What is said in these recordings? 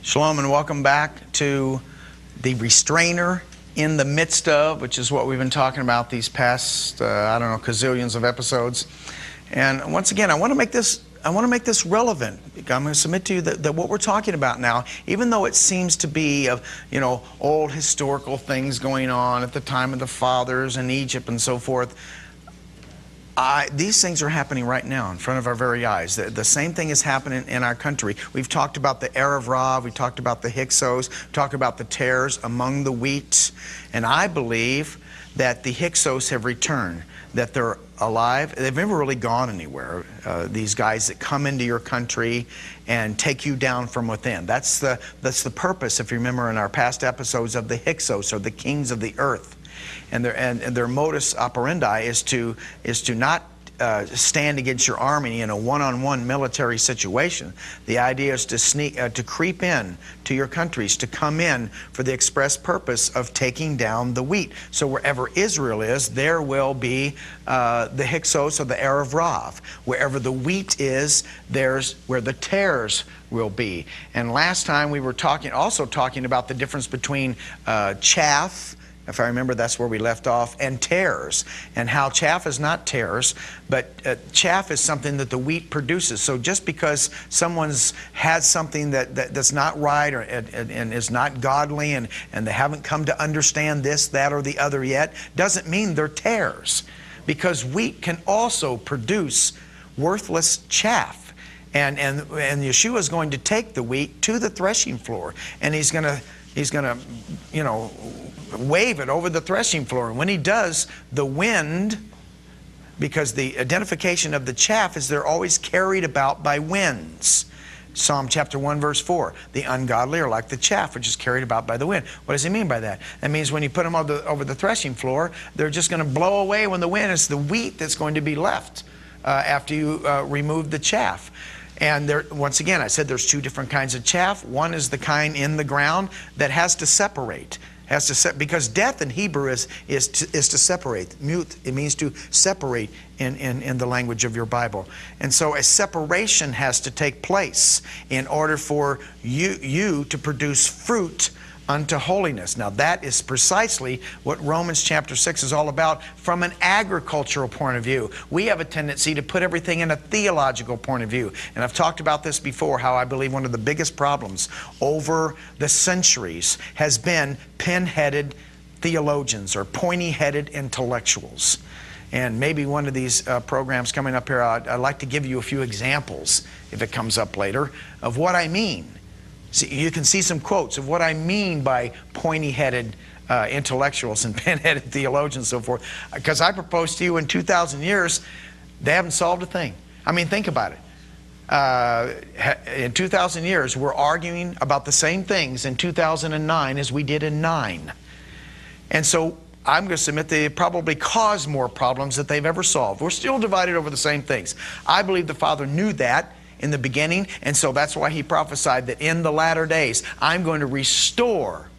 Shalom and welcome back to the restrainer in the midst of, which is what we've been talking about these past, gazillions of episodes. And once again, I want to make this relevant. I'm going to submit to you that what we're talking about now, even though it seems to be of, old historical things going on at the time of the fathers in Egypt and so forth, these things are happening right now in front of our very eyes. The same thing is happening in our country. We've talked about the Erew Raw, we talked about the Hyksos, talked about the tares among the wheat, and I believe that the Hyksos have returned, that they're alive. They've never really gone anywhere. These guys that come into your country and take you down from within. That's the purpose, if you remember in our past episodes, of the Hyksos, or the kings of the earth. And their modus operandi is to not stand against your army in a one-on-one military situation. The idea is to creep in to your countries, to come in for the express purpose of taking down the wheat. So wherever Israel is, there will be the Hyksos or the Erew Raw. Wherever the wheat is, there's where the tares will be. And last time we were also talking about the difference between chaff, if I remember, that's where we left off, and tares, and how chaff is not tares, but chaff is something that the wheat produces. So just because someone's had something that's not right and is not godly, and they haven't come to understand this, that, or the other yet, doesn't mean they're tares. Because wheat can also produce worthless chaff. And Yeshua is going to take the wheat to the threshing floor, and he's going to wave it over the threshing floor. And when he does, the wind, because the identification of the chaff is they're always carried about by winds. Psalm chapter 1 verse 4, the ungodly are like the chaff which is carried about by the wind. What does he mean by that? That means when you put them over the threshing floor, they're just going to blow away when the wind. It's the wheat that's going to be left after you remove the chaff. And once again, I said there's two different kinds of chaff. One is the kind in the ground that has to separate. Because death in Hebrew is to separate. Mute, it means to separate in the language of your Bible. And so a separation has to take place in order for you to produce fruit unto holiness. Now that is precisely what Romans chapter 6 is all about from an agricultural point of view. We have a tendency to put everything in a theological point of view. And I've talked about this before, how I believe one of the biggest problems over the centuries has been pin-headed theologians or pointy-headed intellectuals. And maybe one of these programs coming up here, I'd like to give you a few examples, if it comes up later, of what I mean. See, you can see some quotes of what I mean by pointy-headed intellectuals and pin-headed theologians and so forth. Because I propose to you in 2,000 years, they haven't solved a thing. I mean, think about it. In 2,000 years, we're arguing about the same things in 2009 as we did in 9. And so I'm going to submit they probably caused more problems that they've ever solved. We're still divided over the same things. I believe the Father knew that in the beginning, and so that's why he prophesied that in the latter days I'm going to restore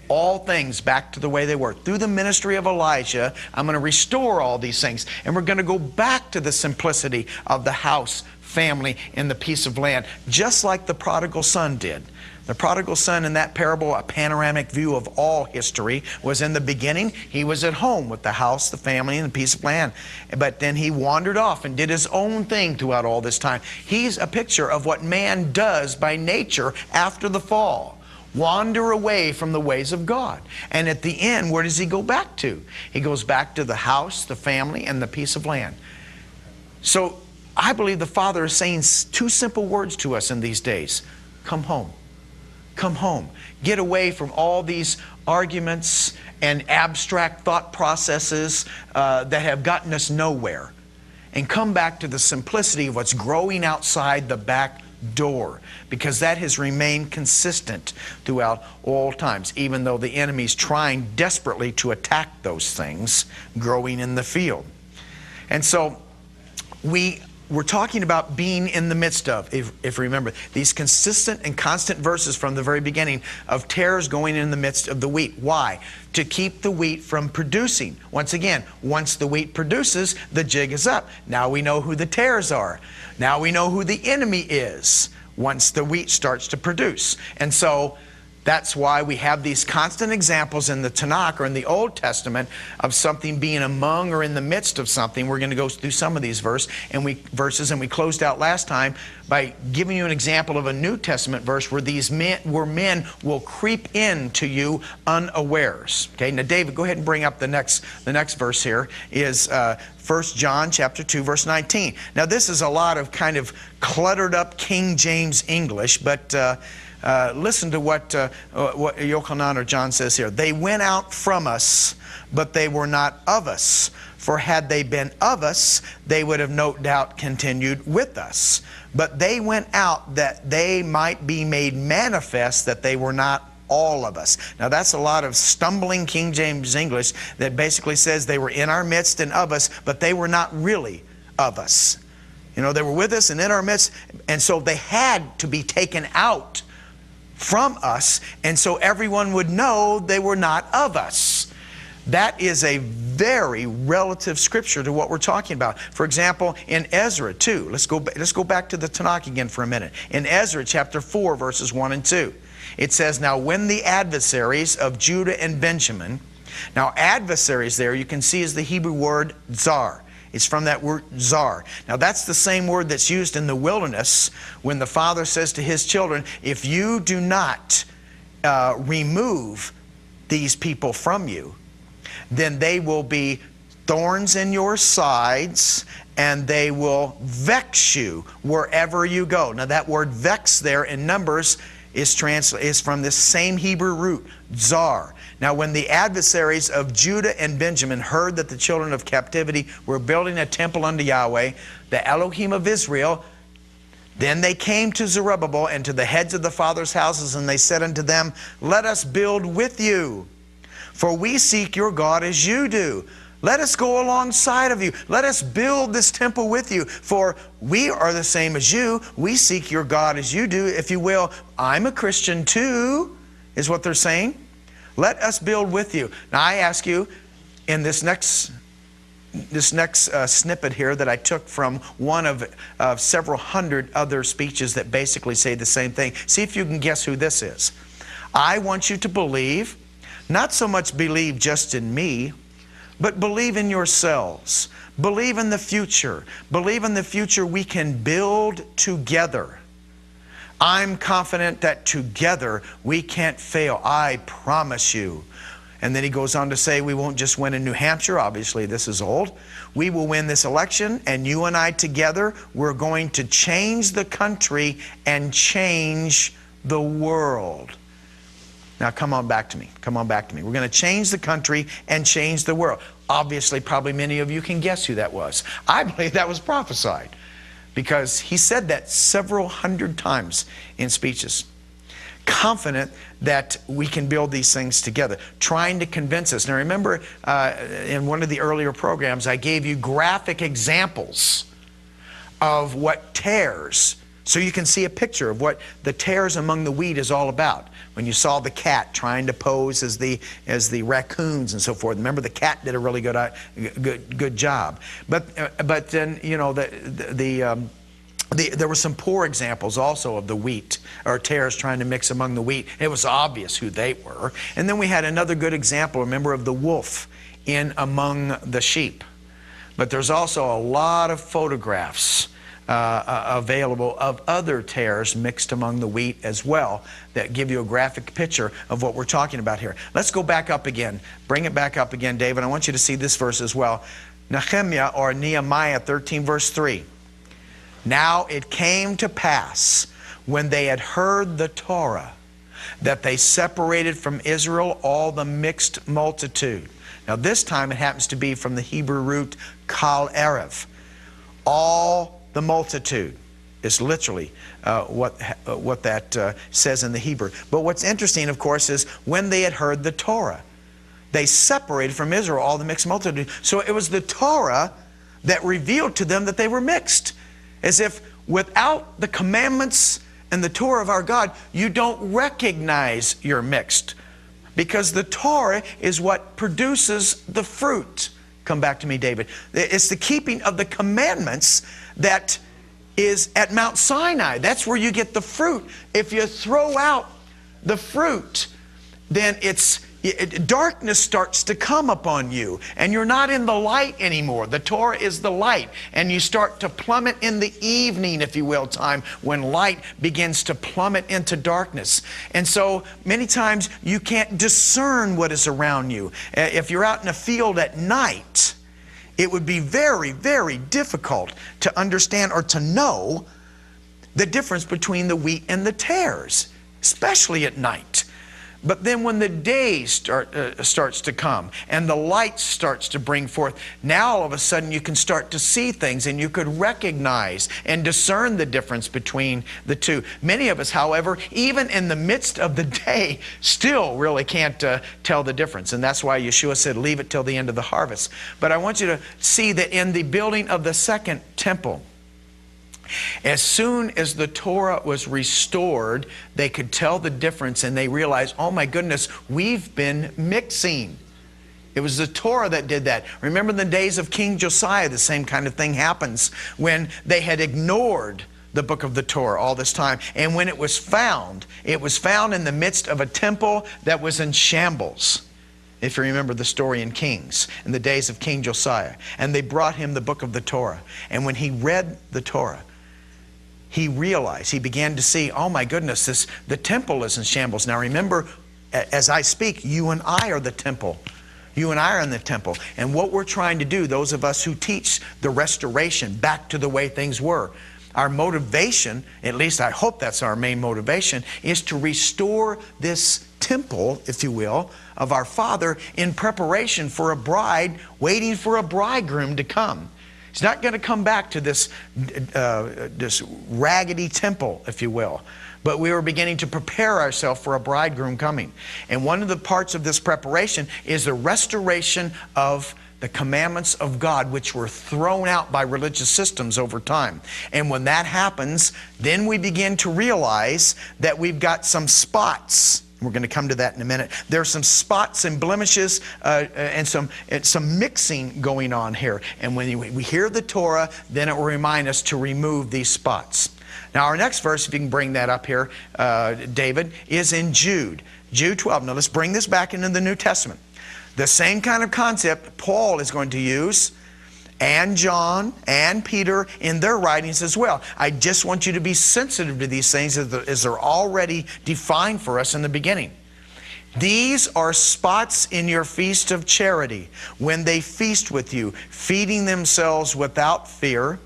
all things back to the way they were. Through the ministry of Elijah, I'm going to restore all these things, and we're going to go back to the simplicity of the house, family, and the piece of land, just like the prodigal son did. The prodigal son in that parable, a panoramic view of all history, was in the beginning. He was at home with the house, the family, and the piece of land. But then he wandered off and did his own thing throughout all this time. He's a picture of what man does by nature after the fall. Wander away from the ways of God. And at the end, where does he go back to? He goes back to the house, the family, and the piece of land. So I believe the Father is saying two simple words to us in these days. Come home. Come home. Get away from all these arguments and abstract thought processes that have gotten us nowhere. And come back to the simplicity of what's growing outside the back door. Because that has remained consistent throughout all times. Even though the enemy's trying desperately to attack those things growing in the field. And so we're talking about being in the midst of, if you remember, these consistent and constant verses from the very beginning of tares going in the midst of the wheat. Why? To keep the wheat from producing. Once again, once the wheat produces, the jig is up. Now we know who the tares are. Now we know who the enemy is. once the wheat starts to produce. And so that's why we have these constant examples in the Tanakh or in the Old Testament of something being among or in the midst of something. We're going to go through some of these verses, and we closed out last time by giving you an example of a New Testament verse where these men will creep into you unawares. Okay, now David, go ahead and bring up the next verse here is 1 John chapter 2, verse 19. Now this is a lot of kind of cluttered up King James English, but listen to what Yochanan or John says here. They went out from us, but they were not of us. For had they been of us, they would have no doubt continued with us. But they went out that they might be made manifest that they were not all of us. Now that's a lot of stumbling King James English that basically says they were in our midst and of us, but they were not really of us. You know, they were with us and in our midst, and so they had to be taken out from us, and so everyone would know they were not of us. That is a very relative scripture to what we're talking about. For example, in Ezra 2, let's go back to the Tanakh again for a minute. In Ezra chapter 4, verses 1 and 2, it says, "Now when the adversaries of Judah and Benjamin," now adversaries there you can see is the Hebrew word zar. It's from that word zar. Now that's the same word that's used in the wilderness when the father says to his children, if you do not remove these people from you, then they will be thorns in your sides and they will vex you wherever you go. Now that word vex there in Numbers is from this same Hebrew root, zar. Now when the adversaries of Judah and Benjamin heard that the children of captivity were building a temple unto Yahweh, the Elohim of Israel, then they came to Zerubbabel and to the heads of the fathers' houses, and they said unto them, let us build with you, for we seek your God as you do. Let us go alongside of you. Let us build this temple with you, for we are the same as you. We seek your God as you do, if you will. I'm a Christian too, is what they're saying. Let us build with you. Now I ask you, in this next snippet here that I took from one of several hundred other speeches that basically say the same thing, see if you can guess who this is. I want you to believe, not so much believe just in me, but believe in yourselves. Believe in the future. Believe in the future we can build together. I'm confident that together we can't fail. I promise you. And then he goes on to say we won't just win in New Hampshire. Obviously this is old. We will win this election, and you and I together, we're going to change the country and change the world. Now come on back to me. Come on back to me. We're going to change the country and change the world. Obviously, probably many of you can guess who that was. I believe that was prophesied, because he said that several hundred times in speeches. Confident that we can build these things together. Trying to convince us. Now remember, in one of the earlier programs, I gave you graphic examples of what tares. So you can see a picture of what the tares among the wheat is all about. When you saw the cat trying to pose as the raccoons and so forth. Remember, the cat did a really good job. But then, you know, there were some poor examples also of the wheat, or tares trying to mix among the wheat. It was obvious who they were. And then we had another good example, remember, of the wolf in among the sheep. But there's also a lot of photographs available of other tares mixed among the wheat as well that give you a graphic picture of what we're talking about here. Let's go back up again. Bring it back up again, David. I want you to see this verse as well. Nehemiah, or Nehemiah 13, verse 3. Now it came to pass, when they had heard the Torah, that they separated from Israel all the mixed multitude. Now this time it happens to be from the Hebrew root kal erev. All the multitude is literally what that says in the Hebrew. But what's interesting, of course, is when they had heard the Torah, they separated from Israel all the mixed multitude. So it was the Torah that revealed to them that they were mixed. As if without the commandments and the Torah of our God, you don't recognize you're mixed. Because the Torah is what produces the fruit. Come back to me, David. It's the keeping of the commandments that is at Mount Sinai. That's where you get the fruit. If you throw out the fruit, then darkness starts to come upon you, and you're not in the light anymore. The Torah is the light, and you start to plummet in the evening, if you will, time when light begins to plummet into darkness. And so many times you can't discern what is around you. If you're out in a field at night, it would be very, very difficult to understand or to know the difference between the wheat and the tares, especially at night. But then when the day starts to come and the light starts to bring forth, now all of a sudden you can start to see things, and you could recognize and discern the difference between the two. Many of us, however, even in the midst of the day, still really can't tell the difference. And that's why Yeshua said, leave it till the end of the harvest. But I want you to see that in the building of the second temple, as soon as the Torah was restored, they could tell the difference, and they realized, oh my goodness, we've been mixing. It was the Torah that did that. Remember in the days of King Josiah, the same kind of thing happens when they had ignored the book of the Torah all this time. And when it was found in the midst of a temple that was in shambles. If you remember the story in Kings, in the days of King Josiah. And they brought him the book of the Torah. And when he read the Torah, he realized, he began to see, oh my goodness, the temple is in shambles. Now remember, as I speak, you and I are the temple. You and I are in the temple. And what we're trying to do, those of us who teach the restoration back to the way things were, our motivation, at least I hope that's our main motivation, is to restore this temple, if you will, of our Father in preparation for a bride, waiting for a bridegroom to come. He's not going to come back to this raggedy temple, if you will. But we were beginning to prepare ourselves for a bridegroom coming. And one of the parts of this preparation is the restoration of the commandments of God, which were thrown out by religious systems over time. And when that happens, then we begin to realize that we've got some spots. We're going to come to that in a minute. There are some spots and blemishes and some mixing going on here. And when we hear the Torah, then it will remind us to remove these spots. Now our next verse, if you can bring that up here, David, is in Jude. Jude 12. Now let's bring this back into the New Testament. The same kind of concept Paul is going to use, and John and Peter in their writings as well. I just want you to be sensitive to these things as they're already defined for us in the beginning. These are spots in your feast of charity, when they feast with you, feeding themselves without fear,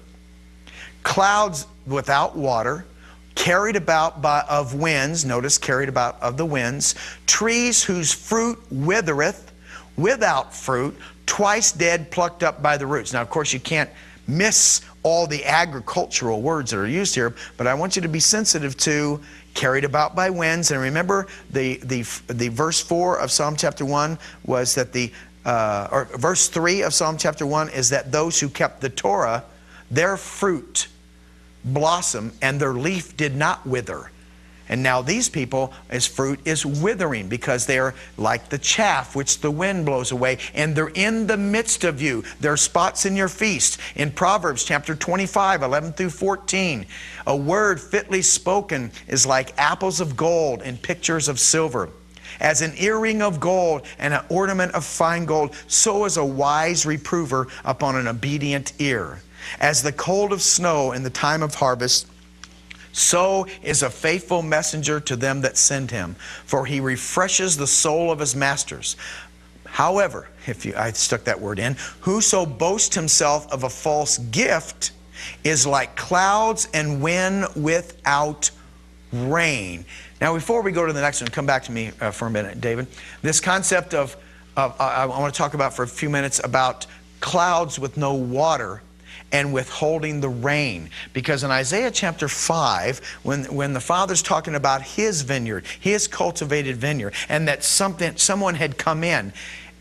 clouds without water, carried about of winds, notice carried about of the winds, trees whose fruit withereth, without fruit, twice dead, plucked up by the roots. Now, of course, you can't miss all the agricultural words that are used here, but I want you to be sensitive to carried about by winds. And remember, the verse 4 of Psalm chapter 1 was that or verse 3 of Psalm chapter 1 is that those who kept the Torah, their fruit blossomed and their leaf did not wither. And now these people, his fruit is withering because they're like the chaff which the wind blows away, and they're in the midst of you. There are spots in your feast. In Proverbs chapter 25, 11 through 14, a word fitly spoken is like apples of gold and pictures of silver. As an earring of gold and an ornament of fine gold, so is a wise reprover upon an obedient ear. As the cold of snow in the time of harvest, so is a faithful messenger to them that send him, for he refreshes the soul of his masters. However, I stuck that word in, whoso boasts himself of a false gift is like clouds and wind without rain. Now, before we go to the next one, come back to me for a minute, David. This concept of I want to talk about for a few minutes about clouds with no water and withholding the rain. Because in Isaiah chapter 5, when the Father's talking about his vineyard, his cultivated vineyard, and that someone had come in,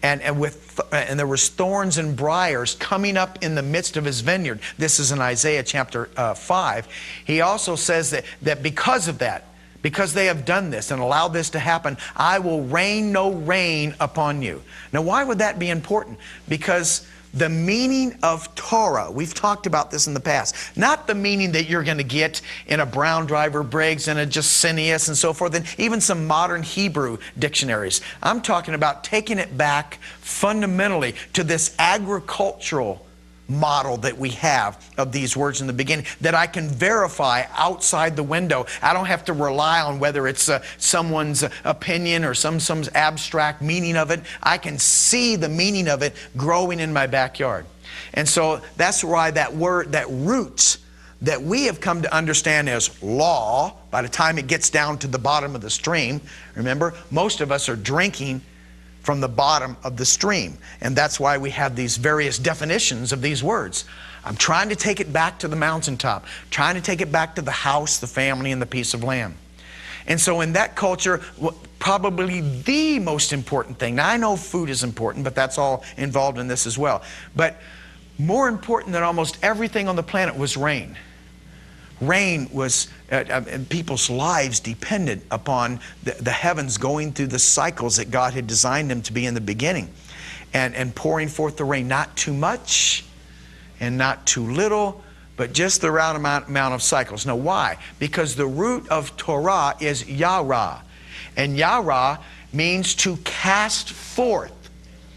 and there was thorns and briars coming up in the midst of his vineyard. This is in Isaiah chapter 5. He also says that because of that, because they have done this and allowed this to happen, I will rain no rain upon you. Now, why would that be important? Because the meaning of Torah. We've talked about this in the past. Not the meaning that you're going to get in a Brown Driver Briggs and a Jusinius and so forth, and even some modern Hebrew dictionaries. I'm talking about taking it back fundamentally to this agricultural model that we have of these words in the beginning that I can verify outside the window. I don't have to rely on whether it's someone's opinion or some abstract meaning of it. I can see the meaning of it growing in my backyard. And so that's why that word, that root that we have come to understand as law, by the time it gets down to the bottom of the stream, remember, most of us are drinking from the bottom of the stream. And that's why we have these various definitions of these words. I'm trying to take it back to the mountaintop, trying to take it back to the house, the family, and the piece of land. And so in that culture, probably the most important thing, now I know food is important, but that's all involved in this as well. But more important than almost everything on the planet was rain. Rain was, people's lives depended upon the heavens going through the cycles that God had designed them to be in the beginning. And pouring forth the rain, not too much and not too little, but just the right amount of cycles. Now why? Because the root of Torah is yara. And yara means to cast forth.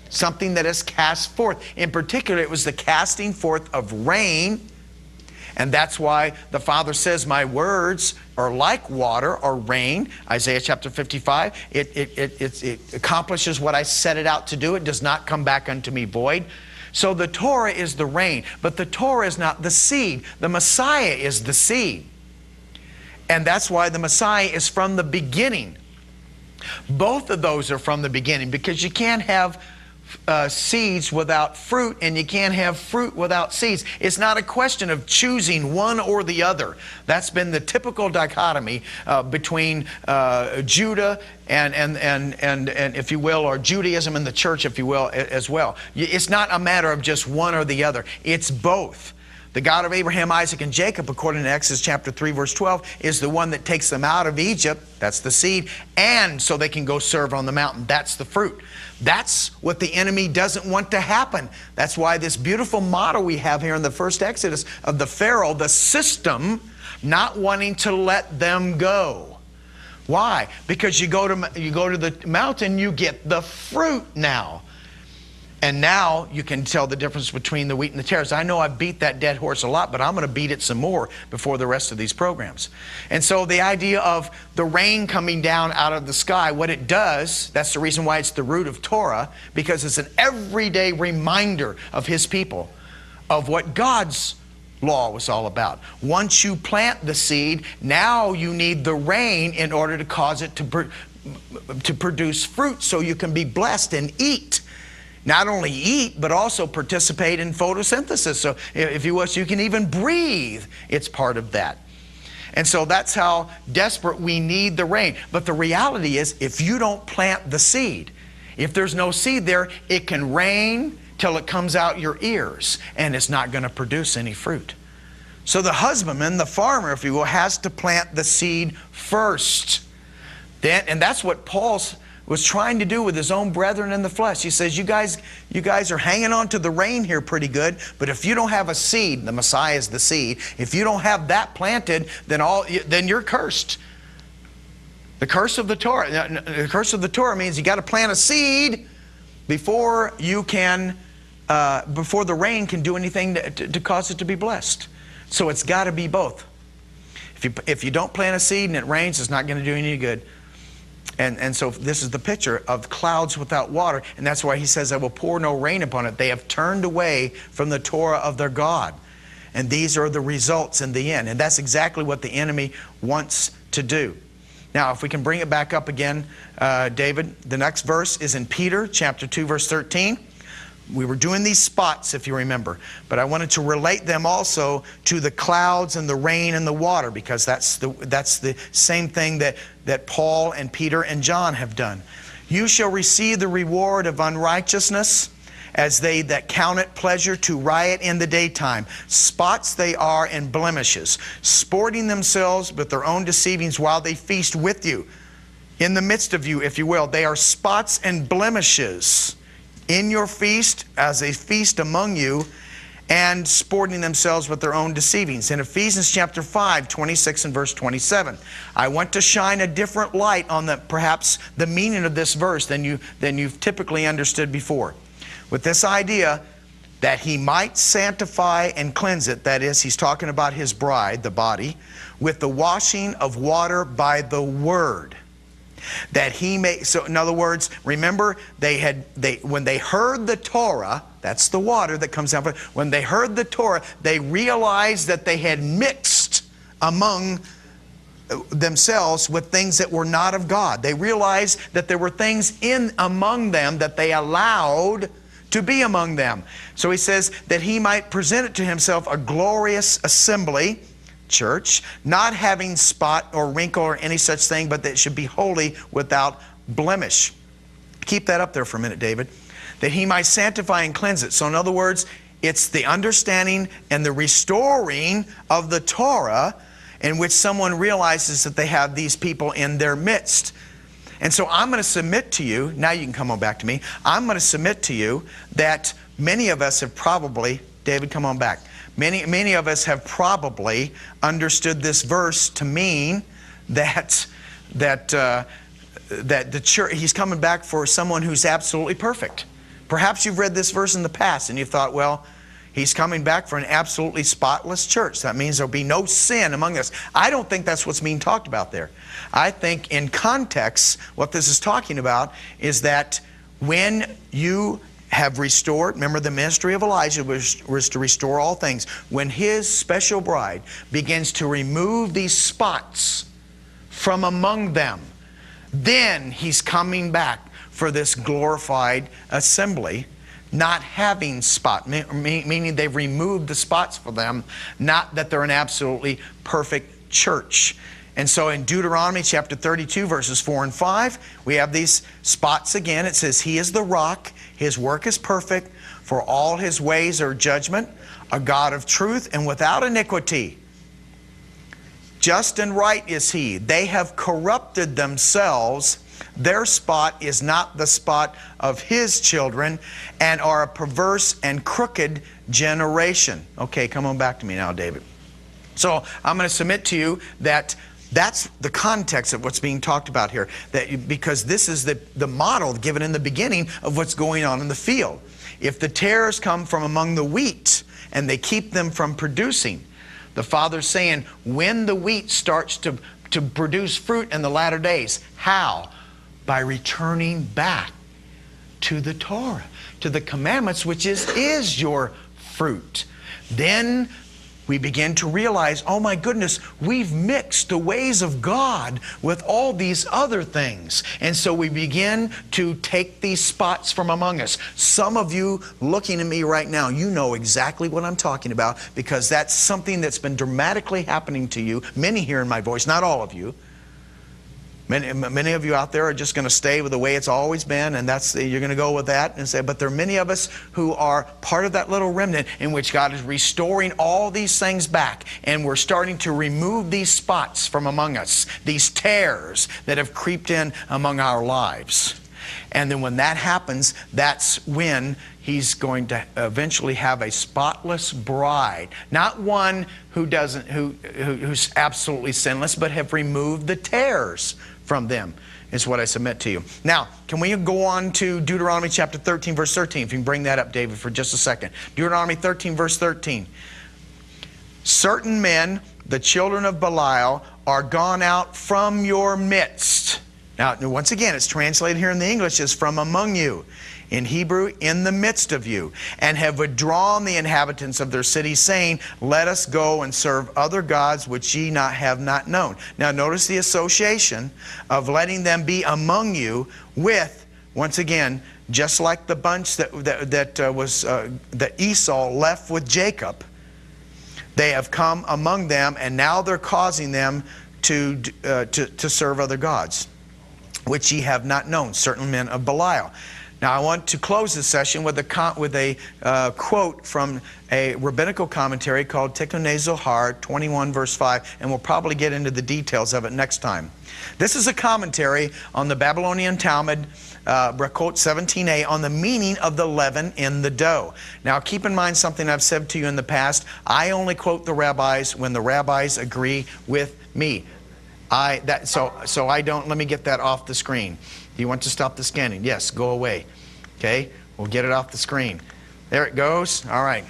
Something that is cast forth. In particular, it was the casting forth of rain. And that's why the Father says, my words are like water or rain. Isaiah chapter 55. It accomplishes what I set it out to do. It does not come back unto me void. So the Torah is the rain. But the Torah is not the seed. The Messiah is the seed. And that's why the Messiah is from the beginning. Both of those are from the beginning, because you can't have seeds without fruit, and you can't have fruit without seeds. It's not a question of choosing one or the other. That's been the typical dichotomy between Judah and if you will, or Judaism and the church, if you will, as well. It's not a matter of just one or the other. It's both. The God of Abraham, Isaac, and Jacob, according to Exodus chapter 3, verse 12, is the one that takes them out of Egypt. That's the seed. And so they can go serve on the mountain. That's the fruit. That's what the enemy doesn't want to happen. That's why this beautiful model we have here in the first Exodus of the Pharaoh, the system, not wanting to let them go. Why? Because you go to the mountain, you get the fruit now. And now you can tell the difference between the wheat and the tares. I know I've beat that dead horse a lot, but I'm going to beat it some more before the rest of these programs. And so the idea of the rain coming down out of the sky, what it does, that's the reason why it's the root of Torah, because it's an everyday reminder of His people, of what God's law was all about. Once you plant the seed, now you need the rain in order to cause it to produce fruit so you can be blessed and eat. Not only eat, but also participate in photosynthesis. So if you wish, you can even breathe. It's part of that. And so that's how desperate we need the rain. But the reality is, if you don't plant the seed, if there's no seed there, it can rain till it comes out your ears, and it's not going to produce any fruit. So the husbandman, the farmer, if you will, has to plant the seed first. And that's what Paul was trying to do with his own brethren in the flesh. He says, you guys are hanging on to the rain here pretty good, but if you don't have a seed, the Messiah is the seed, if you don't have that planted, then you're cursed. The curse of the Torah means you got to plant a seed before you can, before the rain can do anything to cause it to be blessed. So it's got to be both. If you don't plant a seed and it rains, it's not going to do any good. And so this is the picture of clouds without water. And that's why he says, I will pour no rain upon it. They have turned away from the Torah of their God. And these are the results in the end. And that's exactly what the enemy wants to do. Now, if we can bring it back up again, David, the next verse is in Peter chapter 2, verse 13. We were doing these spots, if you remember, but I wanted to relate them also to the clouds and the rain and the water, because that's the same thing that Paul and Peter and John have done. You shall receive the reward of unrighteousness, as they that count it pleasure to riot in the daytime. Spots they are and blemishes, sporting themselves with their own deceivings while they feast with you. In the midst of you, if you will, they are spots and blemishes. in your feast as a feast among you, and sporting themselves with their own deceivings. In Ephesians chapter 5, 26 and verse 27. I want to shine a different light on perhaps the meaning of this verse than you've typically understood before. With this idea that he might sanctify and cleanse it, that is, he's talking about his bride, the body, with the washing of water by the word. That he may, so in other words, remember when they heard the Torah, that's the water that comes out. When they heard the Torah, they realized that they had mixed among themselves with things that were not of God. They realized that there were things in among them that they allowed to be among them. So he says that he might present it to himself a glorious assembly, church, not having spot or wrinkle or any such thing, but that it should be holy without blemish. Keep that up there for a minute, David. That he might sanctify and cleanse it. So in other words, it's the understanding and the restoring of the Torah in which someone realizes that they have these people in their midst. And so I'm going to submit to you, now you can come on back to me, I'm going to submit to you that many of us have probably, David, come on back. Many of us have probably understood this verse to mean that the church, he's coming back for someone who's absolutely perfect. Perhaps you've read this verse in the past and you thought, well, he's coming back for an absolutely spotless church. That means there'll be no sin among us. I don't think that's what's being talked about there. I think in context, what this is talking about is that when you have restored, remember the ministry of Elijah was to restore all things. When his special bride begins to remove these spots from among them, then he's coming back for this glorified assembly, not having spot, meaning they've removed the spots for them, not that they're an absolutely perfect church. And so in Deuteronomy chapter 32, verses 4 and 5, we have these spots again. It says, he is the rock, his work is perfect, for all his ways are judgment, a God of truth and without iniquity. Just and right is he. They have corrupted themselves. Their spot is not the spot of his children, and are a perverse and crooked generation. Okay, come on back to me now, David. So I'm going to submit to you that that's the context of what's being talked about here. Because this is the model given in the beginning of what's going on in the field. If the tares come from among the wheat and they keep them from producing, the Father's saying, when the wheat starts to produce fruit in the latter days, how? By returning back to the Torah, to the commandments, which is your fruit. Then we begin to realize, oh my goodness, we've mixed the ways of God with all these other things. And so we begin to take these spots from among us. Some of you looking at me right now, you know exactly what I'm talking about, because that's something that's been dramatically happening to you. Many hearing my voice, not all of you. Many of you out there are just going to stay with the way it's always been, and you're going to go with that and say, but there are many of us who are part of that little remnant in which God is restoring all these things back, and we're starting to remove these spots from among us, these tares that have creeped in among our lives. And then when that happens, that's when he's going to eventually have a spotless bride. Not one who's absolutely sinless, but have removed the tares from them, is what I submit to you. Now, can we go on to Deuteronomy chapter 13, verse 13? If you can bring that up, David, for just a second. Deuteronomy 13, verse 13. Certain men, the children of Belial, are gone out from your midst. Now, once again, it's translated here in the English as from among you. In Hebrew, in the midst of you, and have withdrawn the inhabitants of their cities, saying, let us go and serve other gods which ye have not known. Now notice the association of letting them be among you with, once again, just like the bunch that Esau left with Jacob. They have come among them, and now they're causing them to serve other gods, which ye have not known, certain men of Belial. Now I want to close this session with a quote from a rabbinical commentary called Tikkunei Zohar 21 verse 5, and we'll probably get into the details of it next time. This is a commentary on the Babylonian Talmud quote 17a, on the meaning of the leaven in the dough. Now keep in mind something I've said to you in the past. I only quote the rabbis when the rabbis agree with me. So I don't, let me get that off the screen. Do you want to stop the scanning? Yes, go away. Okay, we'll get it off the screen. There it goes. All right.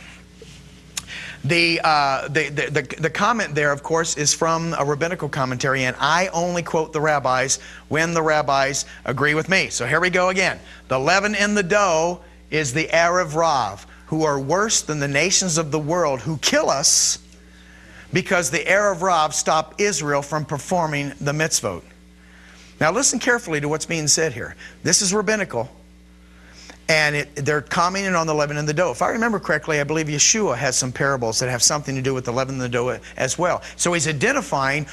The comment there, of course, is from a rabbinical commentary, and I only quote the rabbis when the rabbis agree with me. So here we go again. The leaven in the dough is the Erew Raw, who are worse than the nations of the world, who kill us because the Erew Raw stopped Israel from performing the mitzvot. Now listen carefully to what's being said here. This is rabbinical. And they're commenting on the leaven in the dough. If I remember correctly, I believe Yeshua has some parables that have something to do with the leaven in the dough as well. So he's identifying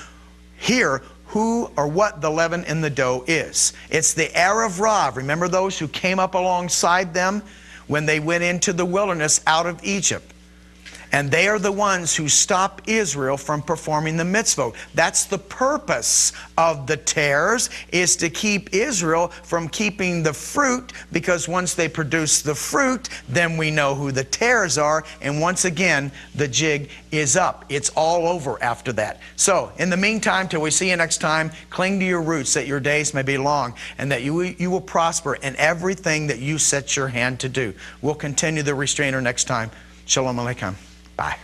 here who or what the leaven in the dough is. It's the Erew Raw. Remember those who came up alongside them when they went into the wilderness out of Egypt. And they are the ones who stop Israel from performing the mitzvot. That's the purpose of the tares, is to keep Israel from keeping the fruit, because once they produce the fruit, then we know who the tares are, and once again, the jig is up. It's all over after that. So, in the meantime, till we see you next time, cling to your roots that your days may be long, and that you will prosper in everything that you set your hand to do. We'll continue the restrainer next time. Shalom Aleichem. Bye.